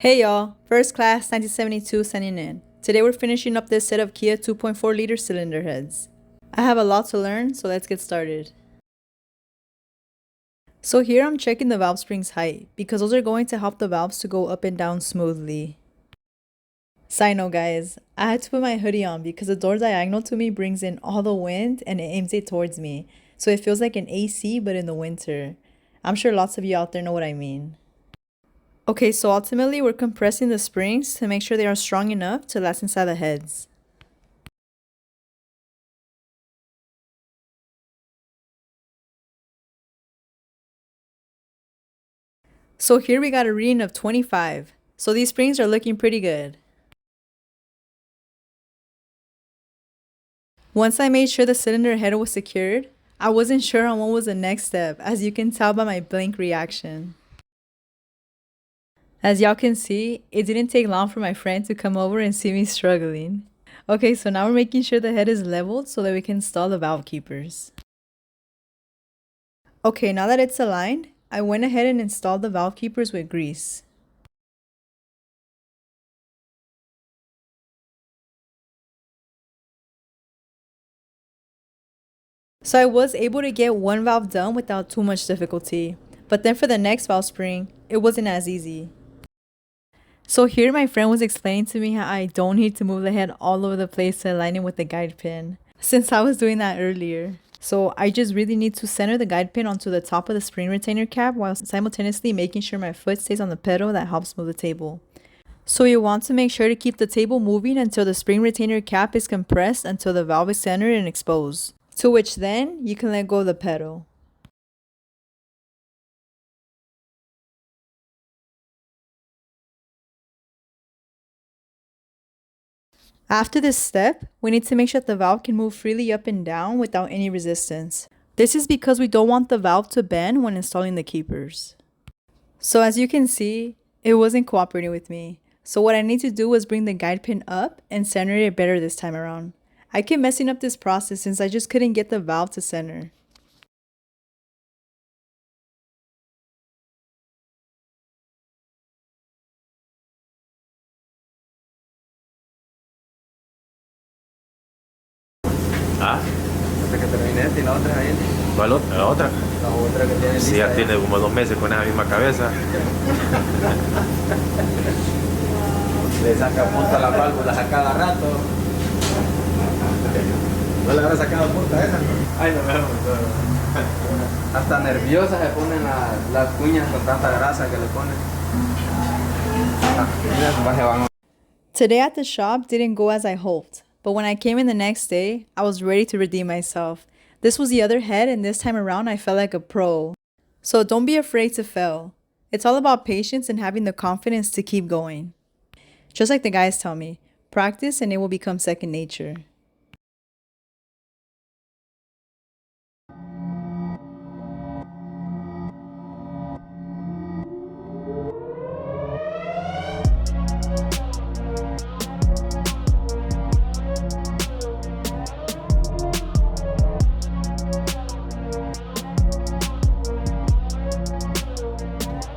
Hey y'all, FirstClass 1972 signing in. Today we're finishing up this set of Kia 2.4 liter cylinder heads. I have a lot to learn, so let's get started. So here I'm checking the valve spring's height, because those are going to help the valves to go up and down smoothly. Side note guys, I had to put my hoodie on because the door diagonal to me brings in all the wind and it aims it towards me, so it feels like an AC but in the winter. I'm sure lots of you out there know what I mean. Okay, so ultimately we're compressing the springs to make sure they are strong enough to last inside the heads. So here we got a reading of 25. So these springs are looking pretty good. Once I made sure the cylinder head was secured, I wasn't sure on what was the next step, as you can tell by my blank reaction. As y'all can see, it didn't take long for my friend to come over and see me struggling. Okay, so now we're making sure the head is leveled so that we can install the valve keepers. Okay, now that it's aligned, I went ahead and installed the valve keepers with grease. So I was able to get one valve done without too much difficulty, but then for the next valve spring, it wasn't as easy. So here my friend was explaining to me how I don't need to move the head all over the place to align it with the guide pin, since I was doing that earlier. So I just really need to center the guide pin onto the top of the spring retainer cap while simultaneously making sure my foot stays on the pedal that helps move the table. So you want to make sure to keep the table moving until the spring retainer cap is compressed until the valve is centered and exposed, to which then you can let go of the pedal. After this step, we need to make sure that the valve can move freely up and down without any resistance. This is because we don't want the valve to bend when installing the keepers. So as you can see, it wasn't cooperating with me. So what I need to do was bring the guide pin up and center it better this time around. I kept messing up this process since I just couldn't get the valve to center. Ah, Hasta que termine esta y la otra ahí. ¿cuál otra? La otra. La otra que tiene Si lista ya tiene como 2 meses con esa misma cabeza. Le saca punta a las válvulas a cada rato. ¿No le habrá sacado punta a esa? Ay, no me Hasta nerviosas se ponen las cuñas con tanta grasa que le ponen. Today at the shop didn't go as I hoped, but when I came in the next day, I was ready to redeem myself. This was the other head, and this time around I felt like a pro. So don't be afraid to fail. It's all about patience and having the confidence to keep going. Just like the guys tell me, practice and it will become second nature.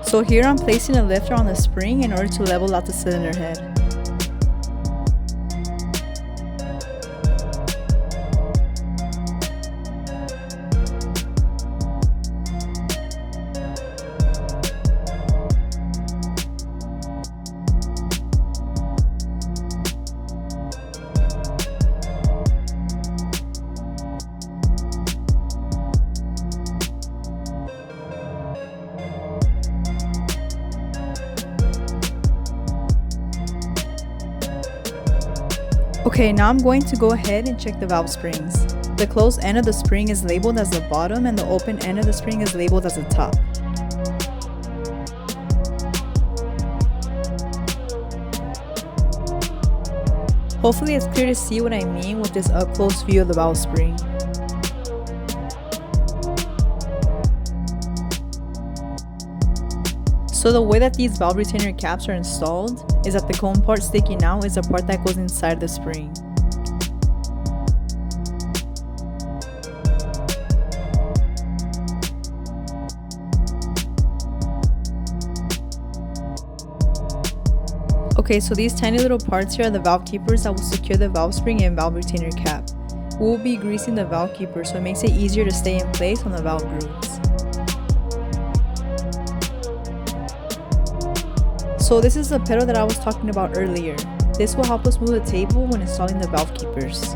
So here I'm placing a lifter on the spring in order to level out the cylinder head. Okay, now I'm going to go ahead and check the valve springs. The closed end of the spring is labeled as the bottom and the open end of the spring is labeled as the top. Hopefully it's clear to see what I mean with this up close view of the valve spring. So the way that these valve retainer caps are installed is that the cone part sticking out is the part that goes inside the spring. Okay, so these tiny little parts here are the valve keepers that will secure the valve spring and valve retainer cap. We'll be greasing the valve keeper so it makes it easier to stay in place on the valve grooves. So this is the pedal that I was talking about earlier. This will help us move the table when installing the valve keepers.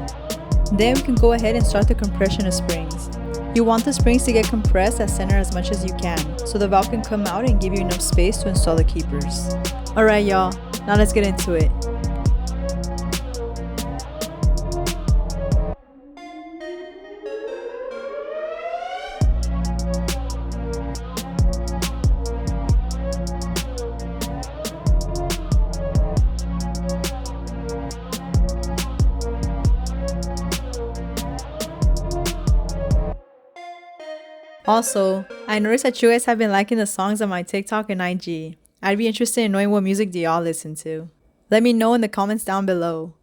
Then we can go ahead and start the compression of springs. You want the springs to get compressed at center as much as you can, so the valve can come out and give you enough space to install the keepers. Alright y'all, now let's get into it. Also, I noticed that you guys have been liking the songs on my TikTok and IG. I'd be interested in knowing what music do y'all listen to. Let me know in the comments down below.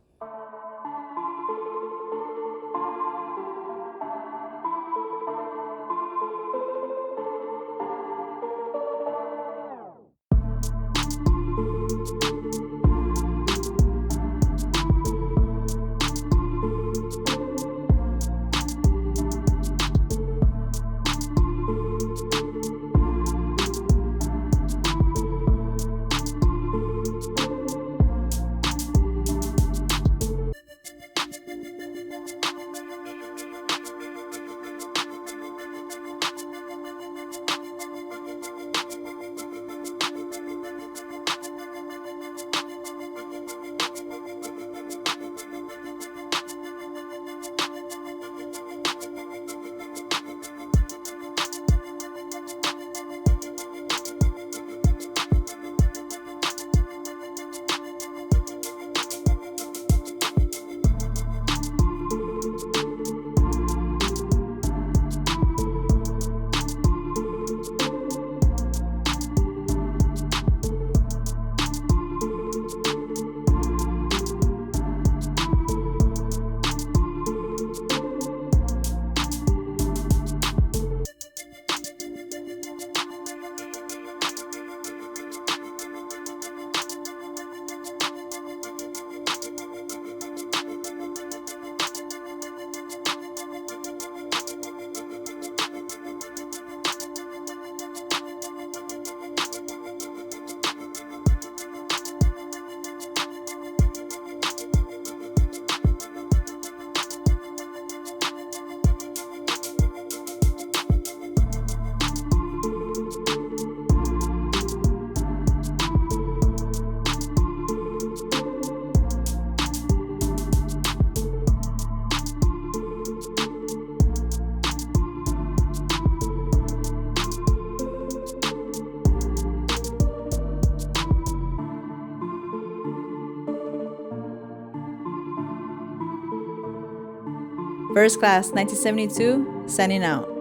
FirstClass 1972, signing out.